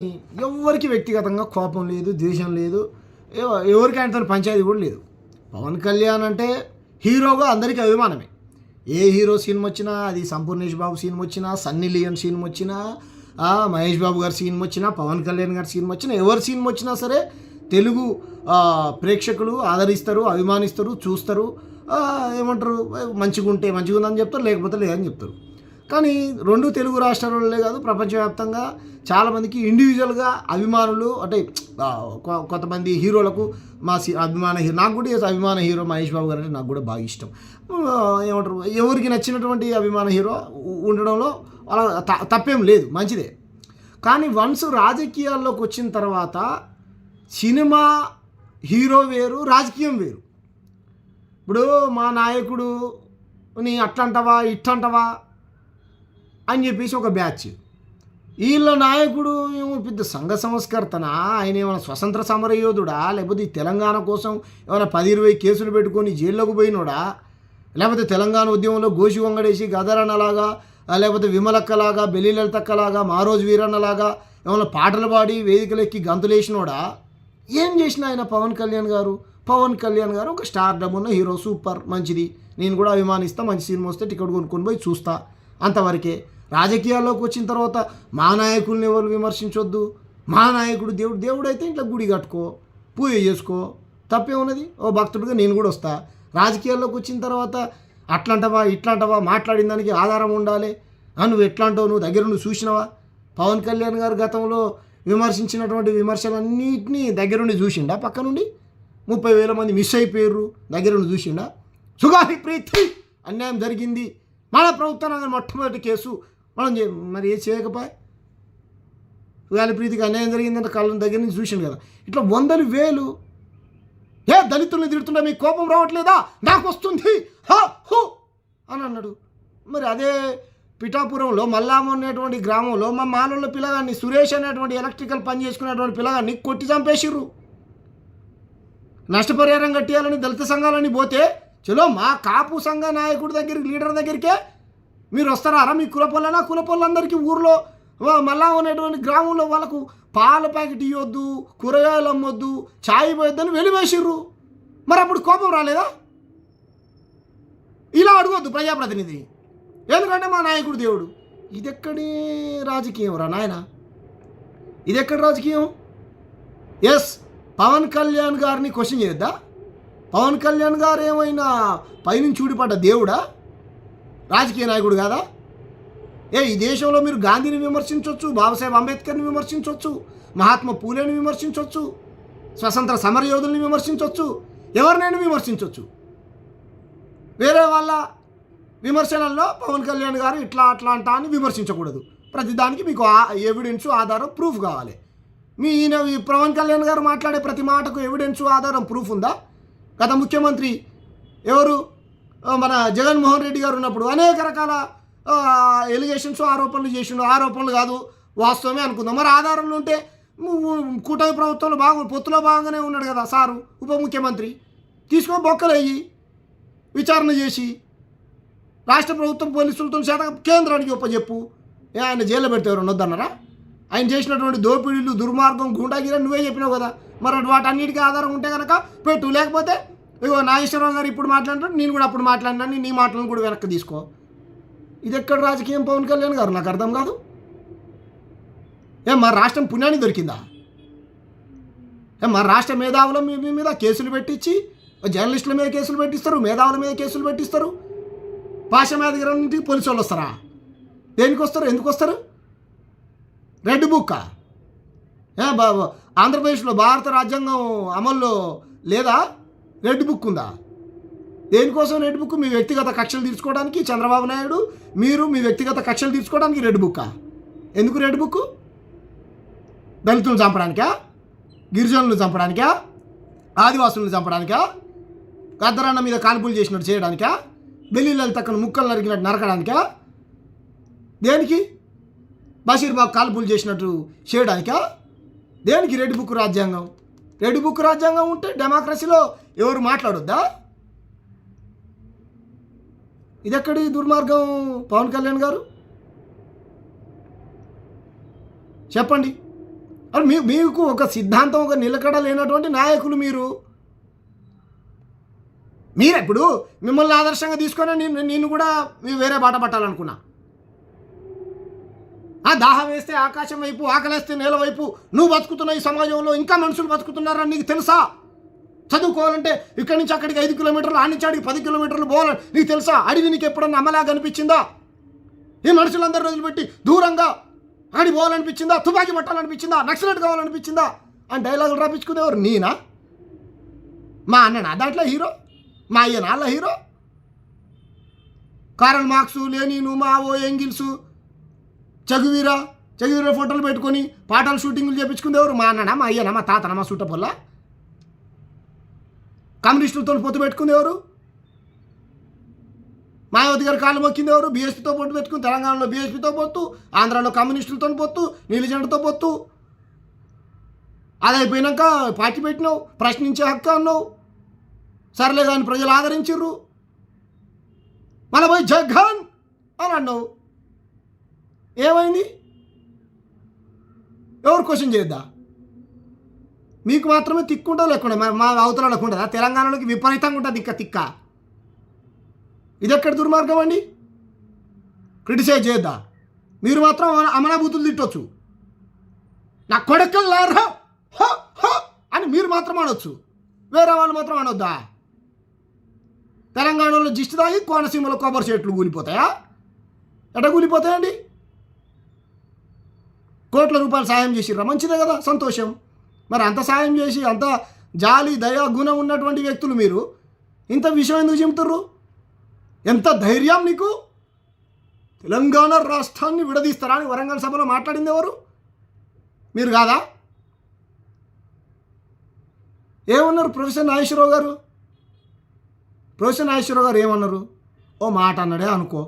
ఎవరికి వ్యక్తిగతంగా కోపం లేదు, ద్వేషం లేదు, ఎవరికి ఆయనతో పంచాయతీ కూడా లేదు. పవన్ కళ్యాణ్ అంటే హీరోగా అందరికీ అభిమానమే. ఏ హీరో సినిమా వచ్చినా, అది సంపూర్ణేష్ బాబు సినిమా వచ్చినా, సన్నీ లియోన్ సినిమా వచ్చినా, మహేష్ బాబు గారి సినిమా వచ్చినా, పవన్ కళ్యాణ్ గారి సినిమా వచ్చినా, ఎవరి సినిమా వచ్చినా సరే తెలుగు ప్రేక్షకులు ఆదరిస్తారు, అభిమానిస్తారు, చూస్తారు. ఏమంటారు, మంచిగా ఉంటే మంచిగా ఉందని చెప్తారు, లేకపోతే లేదని చెప్తారు. కానీ రెండు తెలుగు రాష్ట్రాలే కాదు, ప్రపంచవ్యాప్తంగా చాలామందికి ఇండివిజువల్గా అభిమానులు అంటే కొంతమంది హీరోలకు అభిమాన హీరో, నాకు కూడా అభిమాన హీరో మహేష్ బాబు గారు అంటే నాకు కూడా బాగా ఇష్టం. ఏమంటారు, ఎవరికి నచ్చినటువంటి అభిమాన హీరో ఉండడంలో అలా తప్పేం లేదు, మంచిదే. కానీ వన్స్ రాజకీయాల్లోకి వచ్చిన తర్వాత సినిమా హీరో వేరు, రాజకీయం వేరు. ఇప్పుడు మా నాయకుడు నీ అట్లంటవా ఇట్లంటవా అని చెప్పేసి ఒక బ్యాచ్, వీళ్ళ నాయకుడు ఏమో పెద్ద సంఘ సంస్కర్తనా, ఆయన ఏమైనా స్వతంత్ర సమరయోధుడా, లేకపోతే ఈ తెలంగాణ కోసం ఏమైనా 10-20 కేసులు పెట్టుకొని జైల్లోకి పోయినోడా, లేకపోతే తెలంగాణ ఉద్యమంలో గోషి వంగడేసి గదరన్నలాగా, లేకపోతే విమలక్కలాగా, బెల్లిలలితక్కలాగా, మారోజు వీరన్నలాగా ఏమైనా పాటలు పాడి వేదికలెక్కి గంతులేసినోడా, ఏం చేసిన ఆయన పవన్ కళ్యాణ్ గారు ఒక స్టార్ డమ్ ఉన్న హీరో, సూపర్, మంచిది, నేను కూడా అభిమానిస్తా, మంచి సినిమా వస్తే టికెట్ కొనుక్కొని పోయి చూస్తా, అంతవరకే. రాజకీయాల్లోకి వచ్చిన తర్వాత మా నాయకుల్ని ఎవరు విమర్శించొద్దు, మా నాయకుడు దేవుడు అయితే ఇంట్లో గుడి కట్టుకో, పూజ చేసుకో, తప్పేమున్నది, ఓ భక్తుడిగా నేను కూడా వస్తా. రాజకీయాల్లోకి వచ్చిన తర్వాత అట్లంటవా ఇట్లాంటవా మాట్లాడిన దానికి ఆధారం ఉండాలి. నువ్వు ఎట్లాంటావు, నువ్వు దగ్గర నుండి చూసినవా? పవన్ కళ్యాణ్ గారు గతంలో విమర్శించినటువంటి విమర్శలన్నింటినీ దగ్గరుండి చూసిండా? పక్క నుండి 30,000 మంది మిస్ అయిపోయారు, దగ్గరుండి చూసిండా? సుగాలి ప్రీతి అన్యాయం జరిగింది, మన ప్రభుత్వం మొట్టమొదటి కేసు మనం మరి ఏ చేయకపోయా? సుగాలి ప్రీతికి అన్యాయం జరిగిందంటే కళ్ళ దగ్గర నుంచి చూసిండు కదా. ఇట్లా 100,000 దళితుల్ని తిడుతుంటే మీకు కోపం రావట్లేదా? నాకు వస్తుంది హో అని అన్నాడు. మరి అదే పిఠాపురంలో మల్లామ అనేటువంటి గ్రామంలో మా మాలోళ్ళ పిల్లగాన్ని, సురేష్ అనేటువంటి ఎలక్ట్రికల్ పని చేసుకునేటువంటి పిల్లగాన్ని కొట్టి చంపేసిర్రు. నష్టపరిహారం కట్టియాలని దళిత సంఘాలని పోతే, చలో మా కాపు సంఘ నాయకుడి దగ్గరికి, లీడర్ దగ్గరికే మీరు వస్తారా? మీ కులపొలందరికీ ఊర్లో మళ్ళా ఉన్నటువంటి గ్రామంలో వాళ్ళకు పాల ప్యాకెట్ ఇవ్వద్దు, కూరగాయలు అమ్మొద్దు, ఛాయ్ పోయొద్దని వెలివేసిర్రు. మరి అప్పుడు కోపం రాలేదా? ఇలా అడగొద్దు ప్రజాప్రతినిధి, ఎందుకంటే మా నాయకుడు దేవుడు. ఇదెక్కడి రాజకీయం రా నాయన, ఇదెక్కడి రాజకీయం? ఎస్, పవన్ కళ్యాణ్ గారిని క్వశ్చన్ చేయొద్దా? పవన్ కళ్యాణ్ గారు ఏమైనా పైనుంచి చూడిపడ్డ దేవుడా? రాజకీయ నాయకుడు కాదా? ఈ దేశంలో మీరు గాంధీని విమర్శించవచ్చు, బాబాసాహెబ్ అంబేద్కర్ని విమర్శించవచ్చు, మహాత్మా పూలేని విమర్శించవచ్చు, స్వతంత్ర సమరయోధుల్ని విమర్శించవచ్చు, ఎవరినైనా విమర్శించవచ్చు. వేరే వాళ్ళ విమర్శనల్లో పవన్ కళ్యాణ్ గారు ఇట్లా అట్లా అంటా అని విమర్శించకూడదు. ప్రతిదానికి మీకు ఎవిడెన్స్, ఆధారం, ప్రూఫ్ కావాలి. ఈ పవన్ కళ్యాణ్ గారు మాట్లాడే ప్రతి మాటకు ఎవిడెన్స్, ఆధారం, ప్రూఫ్ ఉందా? గత ముఖ్యమంత్రి ఎవరు, మన జగన్మోహన్ రెడ్డి గారు ఉన్నప్పుడు అనేక రకాల ఎలిగేషన్స్, ఆరోపణలు చేసిండు. ఆరోపణలు కాదు, వాస్తవమే అనుకుందాం. మరి ఆధారాలు ఉంటే కూటమి ప్రభుత్వంలో పొత్తులో భాగంగానే ఉన్నాడు కదా సారు ఉప ముఖ్యమంత్రి, తీసుకొని బొక్కలయ్యి విచారణ చేసి రాష్ట్ర ప్రభుత్వం పోలీసులతో చేత కేంద్రానికి ఒప్పచెప్పు. ఆయన జైల్లో పెడితే ఎవరు వద్దన్నారా? ఆయన చేసినటువంటి దోపిడీలు, దుర్మార్గం, గుండాగిరి నువ్వే చెప్పినావు కదా. మరి వాటన్నిటికీ ఆధారం ఉంటే కనుక పెట్టు, లేకపోతే ఇగో నాగేశ్వరరావు గారు ఇప్పుడు మాట్లాడినారు, నేను కూడా అప్పుడు మాట్లాడినాను, నీ మాటలను కూడా వెనక్కి తీసుకో. ఇది ఎక్కడ రాజకీయం పవన్ కళ్యాణ్ గారు? నాకు అర్థం కాదు. మా రాష్ట్రం పుణ్యానికి దొరికిందా? మా రాష్ట్ర మేధావుల మీద కేసులు పెట్టించి, జర్నలిస్టుల మీద కేసులు పెట్టిస్తారు, మేధావుల మీద కేసులు పెట్టిస్తారు, భాష మీద దగ్గర పోలీసు వాళ్ళు వస్తారా? దేనికి వస్తారు? ఎందుకు వస్తారు? రెడ్ బుక్కా? ఆంధ్రప్రదేశ్లో భారత రాజ్యాంగం అమల్లో లేదా? రెడ్ బుక్ ఉందా? దేనికోసం రెడ్ బుక్? మీ వ్యక్తిగత కక్షలు తీర్చుకోవడానికి చంద్రబాబు నాయుడు, మీరు మీ వ్యక్తిగత కక్షలు తీర్చుకోవడానికి రెడ్ బుక్కా? ఎందుకు రెడ్ బుక్? దళితులను చంపడానికా? గిరిజనులను చంపడానికా? ఆదివాసులను చంపడానికా? గద్దరన్న మీద కాల్పులు చేసినట్టు చేయడానికా? బెల్లిలలితక్కను ముక్కలు నరికినట్టు నరకడానికా? దేనికి? బషీర్బాగ్ కాల్పులు చేసినట్టు చేయడానికా? దేనికి రెడ్ బుక్ రాజ్యాంగం? రెడ్ బుక్ రాజ్యాంగం ఉంటే డెమోక్రసీలో ఎవరు మాట్లాడొద్దా? ఇదెక్కడి దుర్మార్గం పవన్ కళ్యాణ్ గారు? చెప్పండి. మీకు ఒక సిద్ధాంతం, ఒక నిలకడ లేనటువంటి నాయకులు ఇప్పుడు మిమ్మల్ని ఆదర్శంగా తీసుకొని నిన్ను కూడా వేరే బాట పట్టాలనుకున్నా. దాహం వేస్తే ఆకాశం వైపు, ఆకలేస్తే నేల వైపు నువ్వు బతుకుతున్న ఈ సమాజంలో ఇంకా మనుషులు బతుకుతున్నారని నీకు తెలుసా? చదువుకోవాలంటే ఇక్కడి నుంచి అక్కడికి 5 కిలోమీటర్లు, ఆడి నుంచి ఆడికి 10 కిలోమీటర్లు పోవాలని నీకు తెలుసా? అడివి నీకు ఎప్పుడన్నా అమ్మలాగా అనిపించిందా? ఈ మనుషులందరూ వదిలిపెట్టి దూరంగా ఆడి పోవాలనిపించిందా? తుపాకీ పట్టాలనిపించిందా? నక్సలెట్ కావాలనిపించిందా అని డైలాగులు రాపించుకుంది ఎవరు? నేనా? మా అన్ననా దాంట్లో హీరో? మా అయ్యనా అలా hero? Karl Marx, Lenin, Mao, Engels, Che Guevara ఫోటోలు పెట్టుకొని పాటలు షూటింగులు చేయించుకుంది ఎవరు? మా అన్ననా, మా అయ్యనా, మా తాతనా, మా సుట్టపొల్ల? కమ్యూనిస్టులతో పొత్తు పెట్టుకుంది ఎవరు? మాయావతి గారు కాళ్ళు మొక్కింది ఎవరు? బీఎస్పీతో పొత్తు పెట్టుకుని తెలంగాణలో బీఎస్పీతో పొత్తు, ఆంధ్రాలో కమ్యూనిస్టులతో పొత్తు, నీలిజెండతో పొత్తు. అది అయిపోయినాక పార్టీ పెట్టినావు, ప్రశ్నించే హక్కు అన్నావు, సర్లే కానీ ప్రజలు ఆదరించిర్రు. మన పోయి జగన్ అని అన్నావు. ఏమైంది? ఎవరు క్వశ్చన్ చేద్దా? మీకు మాత్రమే తిక్కుంటా లేకుండా మా అవతలకు ఉండదా? తెలంగాణలోకి విపరీతంగా ఉంటుంది ఇంకా తిక్క. ఇది ఎక్కడ దుర్మార్గం అండి? క్రిటిసైజ్ చేద్దా? మీరు మాత్రం అమనాభూతులు తిట్టొచ్చు. నా కొడకల్లారా అని మీరు మాత్రం అనొచ్చు, వేరే వాళ్ళు మాత్రం అనొద్దా? తెలంగాణలో జిస్టు తాగి కోనసీమలో కొబ్బరి చెట్లు కూలిపోతాయా? ఎట కూలిపోతాయండి? కోట్ల రూపాయలు సాయం చేసిర్రా, మంచిదే కదా, సంతోషం. మరి అంత సాయం చేసి అంత జాలి, దయా, గుణం ఉన్నటువంటి వ్యక్తులు మీరు ఇంత విషయం ఎందుకు చెబుతుర్రు? ఎంత ధైర్యం నీకు? తెలంగాణ రాష్ట్రాన్ని విడదీస్తారా అని వరంగల్ సభలో మాట్లాడింది ఎవరు? మీరు కాదా? ఏమన్నారు ప్రొఫెసర్ నాగేశ్వరరావు గారు? ఏమన్నారు? ఓ మాట అన్నాడే అనుకో.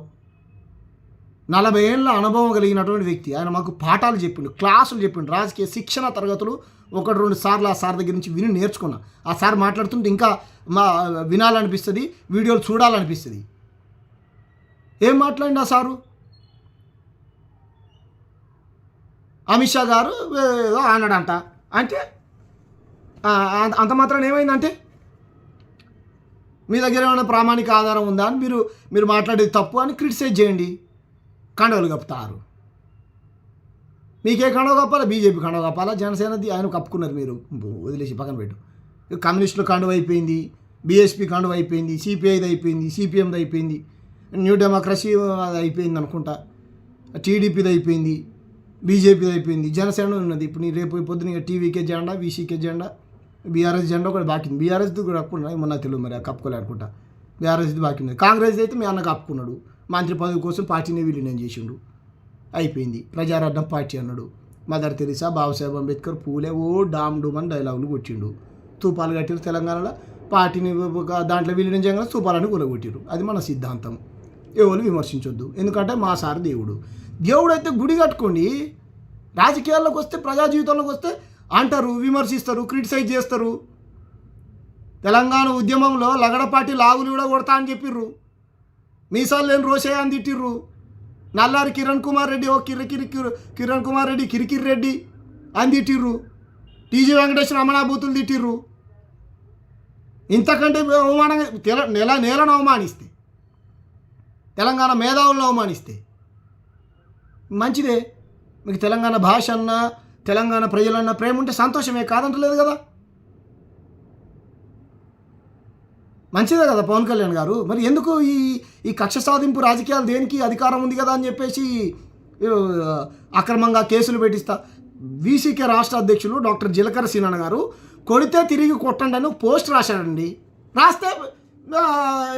40 ఏళ్ళ అనుభవం కలిగినటువంటి వ్యక్తి ఆయన. మాకు పాఠాలు చెప్పిండు, క్లాసులు చెప్పిండు, రాజకీయ శిక్షణ తరగతులు 1-2 సార్లు ఆ సార్ దగ్గర నుంచి విని నేర్చుకున్నా. ఆ సార్ మాట్లాడుతుంటే ఇంకా వినాలనిపిస్తుంది, వీడియోలు చూడాలనిపిస్తుంది. ఏం మాట్లాడింది ఆ సారు? అమిత్ షా గారు ఏదో అన్నాడంట అంటే అంత మాత్రం ఏమైందంటే మీ దగ్గర ఏమైనా ప్రామాణిక ఆధారం ఉందా అని మీరు మాట్లాడేది తప్పు అని క్రిటిసైజ్ చేయండి. కండవలు కప్పుతారు. మీకే కండవ కప్పాలా? బీజేపీ కండవ కప్పాలా? జనసేనది ఆయన కప్పుకున్నారు, మీరు వదిలేసి పక్కన పెట్టు. కమ్యూనిస్టులు కండువ అయిపోయింది, బీఎస్పీ కండువ అయిపోయింది, సిపిఐది అయిపోయింది, సిపిఎంది అయిపోయింది, న్యూ డెమోక్రసీ అది అయిపోయింది అనుకుంటా, టీడీపీది అయిపోయింది, బీజేపీది అయిపోయింది, జనసేన ఉన్నది. ఇప్పుడు నీ రేపు పొద్దున టీవీకే జెండా, వీసీకే జెండా, బీఆర్ఎస్ జెండా ఒకటి బాకీ ఉంది. బీఆర్ఎస్ది కూడా కప్పుకున్నాడు, మొన్న తెలియదు మరి కప్పుకోలే అనుకుంటా. బీఆర్ఎస్ది బాకీ ఉంది. కాంగ్రెస్ అయితే మీ అన్న కప్పుకున్నాడు, మంత్రి పదవి కోసం పార్టీని విలీనం చేసిండు, అయిపోయింది. ప్రజారాజ్యం పార్టీ అన్నాడు. మదర్ తెరిసా, బాబాసాహెబ్ అంబేద్కర్, పూలే ఓ డామ్ డూమ్ అని డైలాగులు కొట్టిండు. స్తూపాలు కట్టిరు తెలంగాణలో, పార్టీని దాంట్లో విలీనం చేయగానే స్తూపాలని కూలగొట్టిరు. అది మన సిద్ధాంతం, ఎవరు విమర్శించొద్దు. ఎందుకంటే మా సార్ దేవుడు. దేవుడు అయితే గుడి కట్టుకోండి. రాజకీయాల్లోకి వస్తే, ప్రజా జీవితంలోకి వస్తే అంటారు, విమర్శిస్తారు, క్రిటిసైజ్ చేస్తారు. తెలంగాణ ఉద్యమంలో లగడపాటి లాగులు కూడా కొడతా అని చెప్పిర్రు. మీసాలు లేని రోషయ్య అని తిట్టిర్రు. నల్లారి కిరణ్ కుమార్ రెడ్డి కిరణ్ కుమార్ రెడ్డి కిరికిరి రెడ్డి అని తిట్టిర్రు. టీజీ వెంకటేశ్వర అమనాభూతులు తిట్టిర్రు. ఇంతకంటే అవమానంగా నేలను అవమానిస్తే, తెలంగాణ మేధావులను అవమానిస్తే మంచిదే. మీకు తెలంగాణ భాష అన్నా, తెలంగాణ ప్రజలన్నా ప్రేమ ఉంటే సంతోషమే, కాదంటలేదు కదా, మంచిదే కదా పవన్ కళ్యాణ్ గారు. మరి ఎందుకు ఈ కక్ష సాధింపు రాజకీయాలు దేనికి? అధికారం ఉంది కదా అని చెప్పేసి అక్రమంగా కేసులు పెట్టిస్తా. వీసీకే రాష్ట్ర అధ్యక్షులు డాక్టర్ జిలకర సీనన్న గారు కొడితే తిరిగి కొట్టండి అని పోస్ట్ రాశాడండి. రాస్తే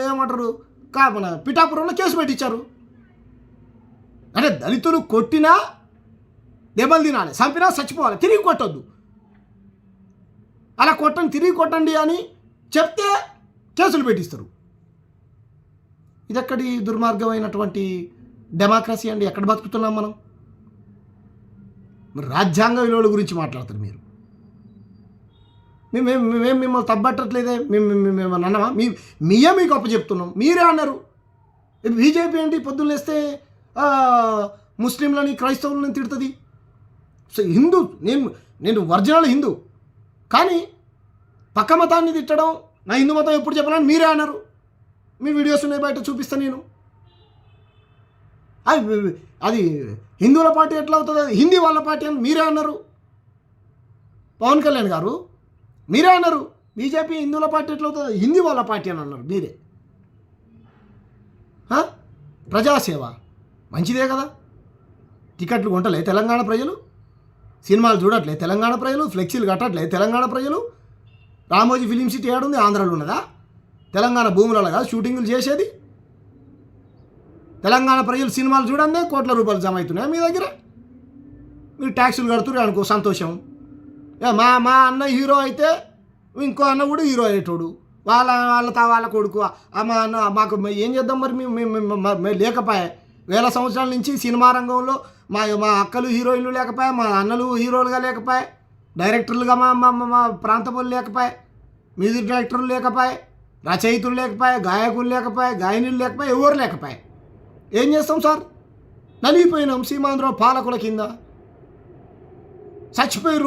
ఏమంటారు, మన పిఠాపురంలో కేసు పెట్టించారు. అంటే దళితులు కొట్టినా దెబ్బలు తినాలి, చంపినా చచ్చిపోవాలి, తిరిగి కొట్టొద్దు. అలా తిరిగి కొట్టండి అని చెప్తే కేసులు పెట్టిస్తారు. ఇదెక్కడి దుర్మార్గమైనటువంటి డెమోక్రసీ అండి? ఎక్కడ బతుకుతున్నాం మనం? మరి రాజ్యాంగ విలువల గురించి మాట్లాడతారు మీరు. మేము మిమ్మల్ని తప్పట్టట్లేదే, మేము అన్నామా? మీకు అప్పచెప్తున్నాం, మీరే అన్నారు. బీజేపీ ఏంటి పొద్దున్నేస్తే ముస్లింలని, క్రైస్తవులని తిడుతుంది. సో నేను నేను ఒరిజినల్ హిందూ, కానీ పక్క మతాన్ని తిట్టడం నా హిందూ మతం ఎప్పుడు చెప్పాలని మీరే అన్నారు. మీ వీడియోస్ ఉన్నాయి, బయట చూపిస్తాను నేను. అది హిందువుల పార్టీ ఎట్లా అవుతుంది, అది హిందీ వాళ్ళ పార్టీ అని మీరే అన్నారు. పవన్ కళ్యాణ్ గారు మీరే అన్నారు, బీజేపీ హిందువుల పార్టీ ఎట్లా అవుతుంది, హిందీ వాళ్ళ పార్టీ అని అన్నారు మీరే. ప్రజాసేవ మంచిదే కదా. టికెట్లు కొంటలే తెలంగాణ ప్రజలు, సినిమాలు చూడట్లే తెలంగాణ ప్రజలు, ఫ్లెక్సీలు కట్టట్లే తెలంగాణ ప్రజలు. రామోజీ ఫిలిం సిటీ ఏడుంది, ఆంధ్రాలో ఉన్నదా? తెలంగాణ భూములలో కదా షూటింగులు చేసేది. తెలంగాణ ప్రజలు సినిమాలు చూడండి, కోట్ల రూపాయలు జమ అవుతున్నాయి మీ దగ్గర. మీరు ట్యాక్సులు కడుతున్నారు అనుకో సంతోషం. మా మా అన్న హీరో అయితే ఇంకో అన్న కూడా హీరో అయ్యేటోడు, వాళ్ళ కొడుకు. మా అన్న మాకు ఏం చేద్దాం మరి, మేము లేకపోయా. వేల సంవత్సరాల నుంచి సినిమా రంగంలో మా అక్కలు హీరోయిన్లు లేకపోయా, మా అన్నలు హీరోలుగా లేకపోయా, డైరెక్టర్లుగా మా ప్రాంత వాళ్ళు లేకపోయా, మ్యూజిక్ డైరెక్టర్లు లేకపోయా, రచయితులు లేకపోయా, గాయకులు లేకపోయా, గాయనీలు లేకపోయా, ఎవరు లేకపోయా. ఏం చేస్తాం సార్, నలిగిపోయినాం. సీమాంధ్ర పాలకుల కింద చచ్చిపోయారు.